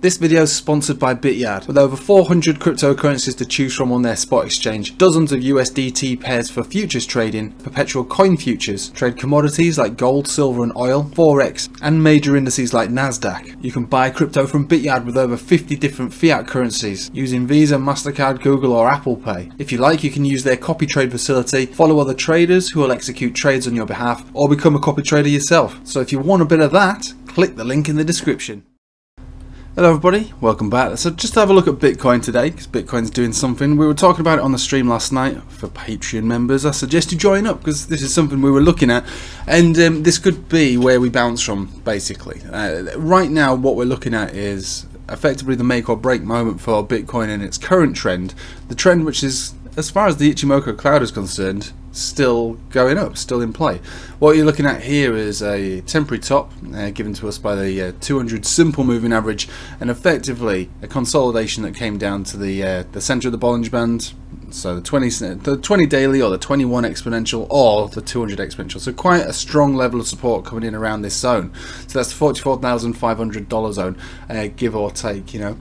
This video is sponsored by Bityard. With over 400 cryptocurrencies to choose from on their spot exchange, dozens of USDT pairs for futures trading, perpetual coin futures, trade commodities like gold, silver and oil, Forex, and major indices like Nasdaq. You can buy crypto from Bityard with over 50 different fiat currencies using Visa, MasterCard, Google or Apple Pay. If you like, you can use their copy trade facility, follow other traders who will execute trades on your behalf, or become a copy trader yourself. So if you want a bit of that, click the link in the description. Hello everybody, welcome back. So just to have a look at Bitcoin today, because Bitcoin's doing something. We were talking about it on the stream last night. For Patreon members, I suggest you join up because this is something we were looking at, and this could be where we bounce from, basically. Right now what we're looking at is effectively the make or break moment for Bitcoin and its current trend. The trend which is, as far as the Ichimoku cloud is concerned, still going up, still in play. What you're looking at here is a temporary top given to us by the 200 simple moving average, and effectively a consolidation that came down to the center of the Bollinger Band. So the 20 daily, or the 21 exponential, or the 200 exponential. So quite a strong level of support coming in around this zone. So that's the $44,500 zone, give or take, you know.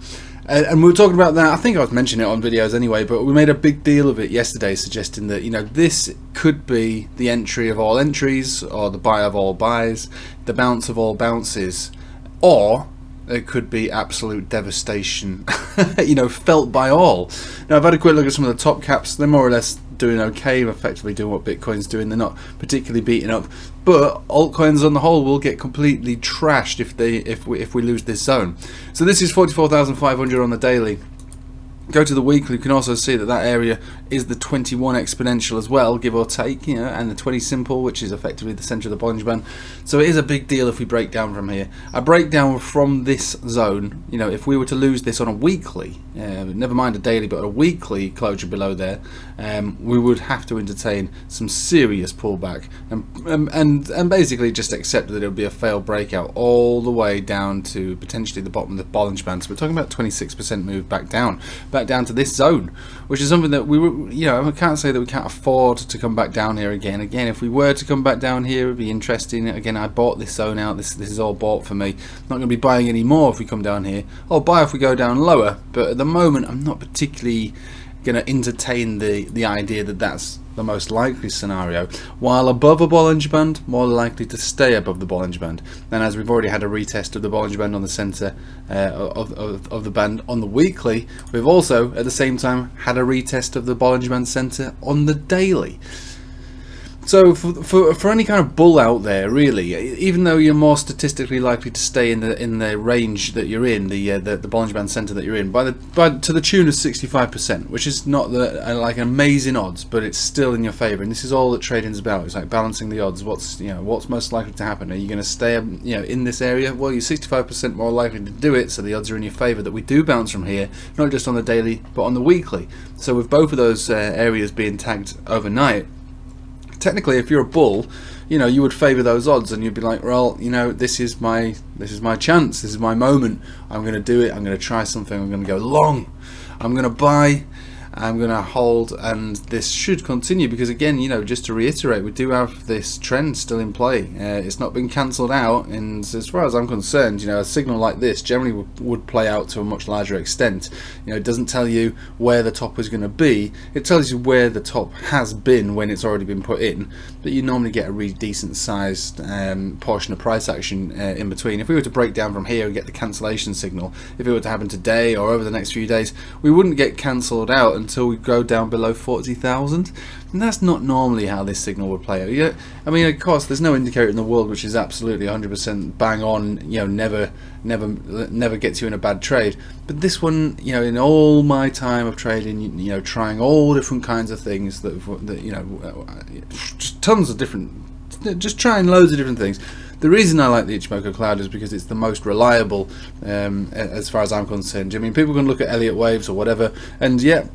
And we were talking about that. I think I was mentioning it on videos anyway, but we made a big deal of it yesterday, suggesting that, you know, this could be the entry of all entries, or the buy of all buys, the bounce of all bounces, or it could be absolute devastation, you know, felt by all. Now, I've had a quick look at some of the top caps. They're more or less doing okay, effectively doing what Bitcoin's doing. They're not particularly beating up, but altcoins on the whole will get completely trashed if we lose this zone. So this is 44,500 on the daily. Go to the weekly, you can also see that area is the 21 exponential as well, give or take, you know, and the 20 simple, which is effectively the center of the Bollinger Band. So it is a big deal if we break down from here. A breakdown from this zone, you know, if we were to lose this on a weekly, never mind a daily, but a weekly closure below there, we would have to entertain some serious pullback and basically just accept that it would be a failed breakout all the way down to potentially the bottom of the Bollinger Band. So we're talking about 26% move back down to this zone, which is something that we were, you know, I can't say that we can't afford to come back down here again. If we were to come back down here, it would be interesting. Again, I bought this zone out. This is all bought for me. I'm not going to be buying any more if we come down here. I'll buy if we go down lower, but at the moment I'm not particularly going to entertain the idea that that's the most likely scenario. While above a Bollinger Band, more likely to stay above the Bollinger Band. And as we've already had a retest of the Bollinger Band on the center of the band on the weekly, we've also at the same time had a retest of the Bollinger Band center on the daily. So for any kind of bull out there, really, even though you're more statistically likely to stay in the range that you're in, the Bollinger Band center that you're in, to the tune of 65%, which is not like amazing odds, but it's still in your favor. And this is all that trading's about. It's like balancing the odds. What's most likely to happen? Are you going to stay, you know, in this area? Well, you're 65% more likely to do it, so the odds are in your favor that we do bounce from here, not just on the daily, but on the weekly. So with both of those areas being tagged overnight, technically, if you're a bull, you know, you would favour those odds, and you'd be like, well, you know, this is my chance, this is my moment. I'm going to do it. I'm going to try something. I'm going to go long. I'm going to buy. I'm going to hold, and this should continue because, again, you know, just to reiterate, we do have this trend still in play. It's not been cancelled out, and as far as I'm concerned, you know, a signal like this generally would play out to a much larger extent. You know, it doesn't tell you where the top is going to be. It tells you where the top has been when it's already been put in, but you normally get a really decent sized portion of price action in between. If we were to break down from here and get the cancellation signal, if it were to happen today or over the next few days, we wouldn't get cancelled out until we go down below 40,000, and that's not normally how this signal would play out. Yeah, I mean, of course, there's no indicator in the world which is absolutely 100% bang on. You know, never gets you in a bad trade. But this one, you know, in all my time of trading, you know, trying all different kinds of things that you know, just tons of different, just trying loads of different things. The reason I like the Ichimoku cloud is because it's the most reliable, as far as I'm concerned. I mean, people can look at Elliott waves or whatever, and yeah,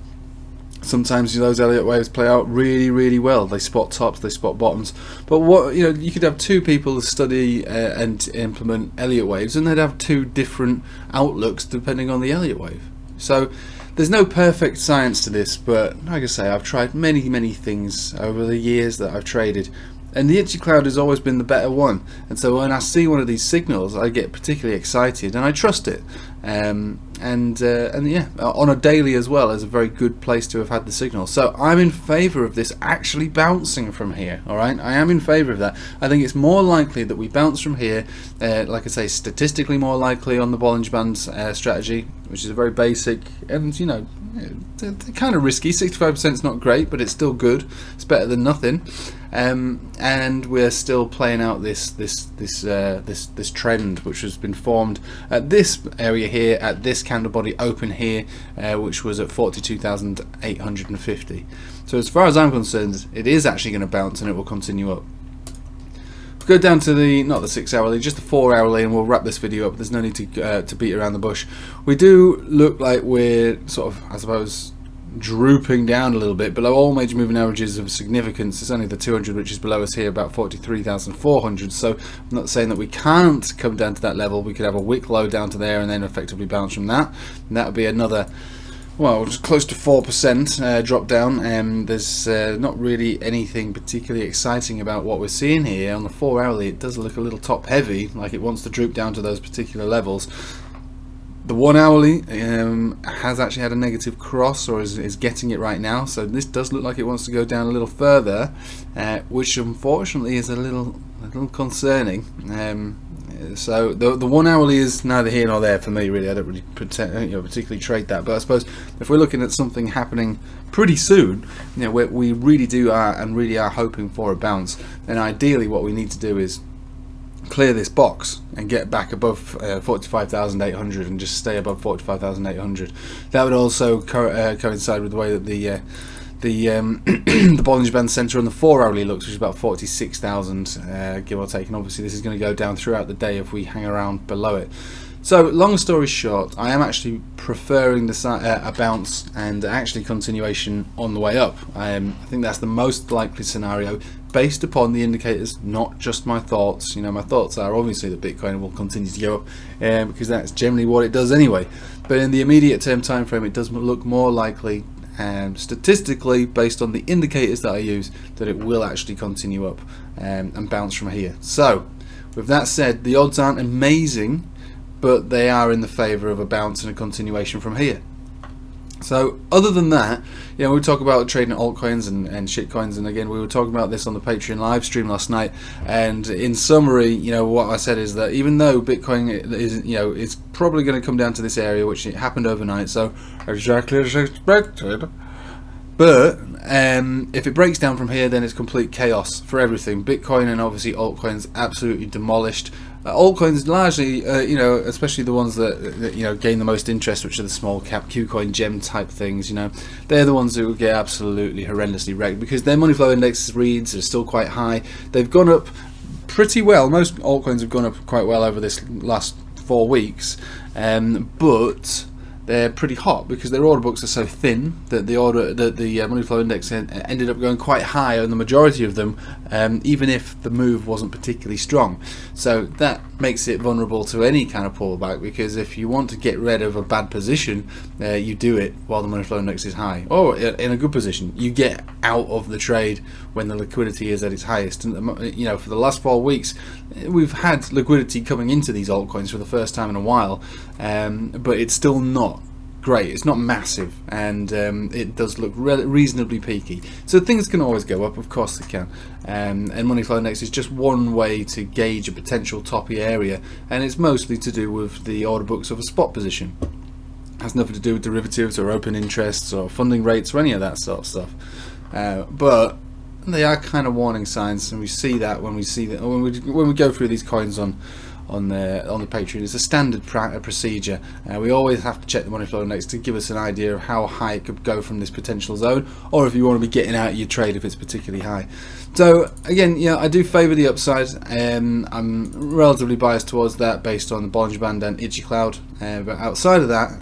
sometimes those Elliott waves play out really, really well. They spot tops, they spot bottoms. But what, you know, you could have two people study and implement Elliott waves, and they'd have two different outlooks depending on the Elliott wave. So there's no perfect science to this, but like I say, I've tried many things over the years that I've traded, And the itchy cloud has always been the better one, and so when I see one of these signals I get particularly excited and I trust it. And yeah, on a daily as well is a very good place to have had the signal. So I'm in favour of this actually bouncing from here. Alright, I am in favour of that. I think it's more likely that we bounce from here, like I say, statistically more likely on the Bollinger Band strategy, which is a very basic and, you know, kind of risky. 65% is not great, but it's still good. It's better than nothing. And we're still playing out this trend which has been formed at this area here, at this candle body open here, which was at 42,850. So as far as I'm concerned, it is actually going to bounce and it will continue up. Go down to the, not the 6 hourly, just the 4 hourly, and we'll wrap this video up. There's no need to beat around the bush. We do look like we're sort of, I suppose, drooping down a little bit below all major moving averages of significance. It's only the 200 which is below us here, about 43,400. So I'm not saying that we can't come down to that level. We could have a wick low down to there and then effectively bounce from that, and that would be another, well, just close to 4% drop down. There's not really anything particularly exciting about what we're seeing here. On the 4 hourly it does look a little top heavy, like it wants to droop down to those particular levels. The 1 hourly has actually had a negative cross, or is getting it right now, so this does look like it wants to go down a little further, which unfortunately is a little concerning. So the 1 hourly is neither here nor there for me, really. I don't really particularly trade that, but I suppose if we're looking at something happening pretty soon, you know, we really are hoping for a bounce, then ideally what we need to do is clear this box and get back above 45,800 and just stay above 45,800. That would also coincide with the way that the Bollinger Band Centre on the 4 hourly looks, which is about 46,000 give or take, and obviously this is going to go down throughout the day if we hang around below it. So long story short, I am actually preferring a bounce and actually continuation on the way up. I think that's the most likely scenario based upon the indicators, not just my thoughts. You know, my thoughts are obviously that Bitcoin will continue to go up because that's generally what it does anyway. But in the immediate term time frame, it does look more likely, statistically based on the indicators that I use, that it will actually continue up and bounce from here. So with that said, the odds aren't amazing, but they are in the favour of a bounce and a continuation from here. So other than that, you know, we talk about trading altcoins and shitcoins, and again we were talking about this on the Patreon live stream last night, and in summary, you know, what I said is that even though Bitcoin is, you know, it's probably going to come down to this area, which it happened overnight, so exactly as expected, but if it breaks down from here, then it's complete chaos for everything. Bitcoin and obviously altcoins absolutely demolished. Altcoins largely, you know, especially the ones that you know gain the most interest, which are the small cap KuCoin gem type things. You know, they're the ones that will get absolutely horrendously wrecked because their money flow index reads are still quite high. They've gone up pretty well. Most altcoins have gone up quite well over this last 4 weeks, but they're pretty hot because their order books are so thin that the money flow index ended up going quite high on the majority of them, even if the move wasn't particularly strong. So that makes it vulnerable to any kind of pullback, because if you want to get rid of a bad position, you do it while the money flow index is high, or in a good position. You get out of the trade when the liquidity is at its highest. And you know, for the last 4 weeks, we've had liquidity coming into these altcoins for the first time in a while, but it's still not great. It's not massive, and it does look reasonably peaky. So things can always go up, of course they can, and money flow index is just one way to gauge a potential toppy area, and it's mostly to do with the order books of a spot position. It has nothing to do with derivatives or open interests or funding rates or any of that sort of stuff, but they are kind of warning signs, and we see that when we go through these coins on the Patreon. It's a standard procedure. We always have to check the money flow index to give us an idea of how high it could go from this potential zone, or if you want to be getting out of your trade if it's particularly high. So again, yeah, I do favour the upside. I'm relatively biased towards that based on the Bollinger Band and Itchy Cloud, but outside of that,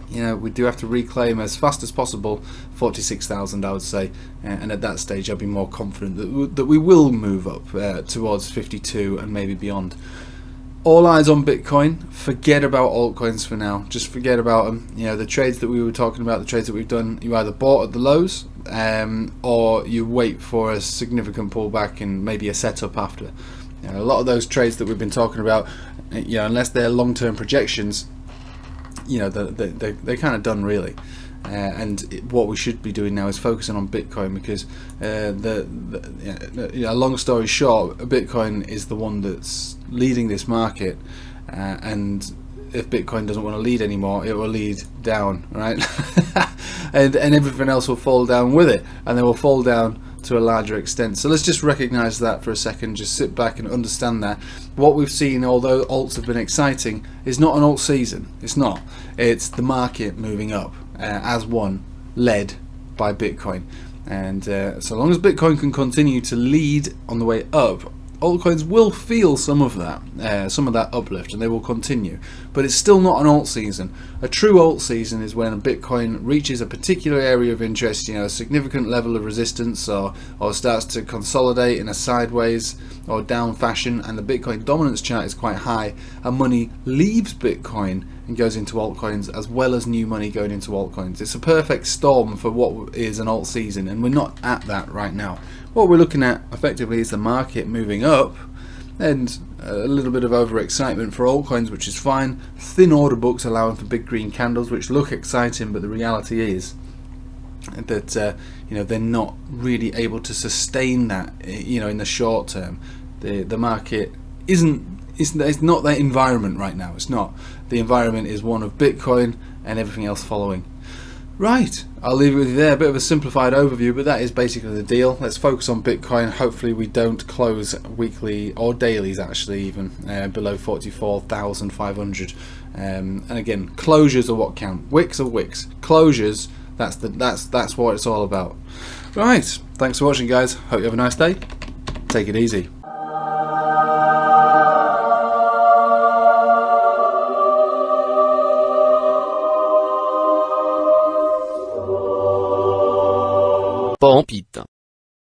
you know, we do have to reclaim as fast as possible 46,000, I would say, and at that stage I'd be more confident that we will move up towards 52 and maybe beyond. all eyes on Bitcoin. Forget about altcoins for now. Just forget about them. You know, the trades that we were talking about, the trades that we've done, you either bought at the lows or you wait for a significant pullback and maybe a setup after. You know, a lot of those trades that we've been talking about, you know, unless they're long-term projections, you know, they're kind of done really. What we should be doing now is focusing on Bitcoin, because you know, long story short, Bitcoin is the one that's leading this market, and if Bitcoin doesn't want to lead anymore, it will lead down, right? and everything else will fall down with it, and they will fall down to a larger extent. So let's just recognize that for a second, just sit back and understand that what we've seen, although alts have been exciting, is not an alt season. It's not. It's the market moving up as one, led by Bitcoin. And so long as Bitcoin can continue to lead on the way up, altcoins will feel some of that uplift, and they will continue. But it's still not an alt season. A true alt season is when Bitcoin reaches a particular area of interest, you know, a significant level of resistance, or starts to consolidate in a sideways or down fashion, and the Bitcoin dominance chart is quite high, and money leaves Bitcoin and goes into altcoins, as well as new money going into altcoins. It's a perfect storm for what is an alt season, and we're not at that right now. What we're looking at effectively is the market moving up, and a little bit of overexcitement for altcoins, which is fine. Thin order books allowing for big green candles, which look exciting, but the reality is that you know, they're not really able to sustain that, you know, in the short term. The market it's not that environment right now. It's not. The environment is one of Bitcoin and everything else following. Right, I'll leave it with you there. A bit of a simplified overview, but that is basically the deal. Let's focus on Bitcoin. Hopefully we don't close weekly or dailies, actually, even below 44,500. And again, closures are what count. Wicks are wicks. Closures, that's what it's all about. Right, thanks for watching, guys. Hope you have a nice day. Take it easy. Pas en pite.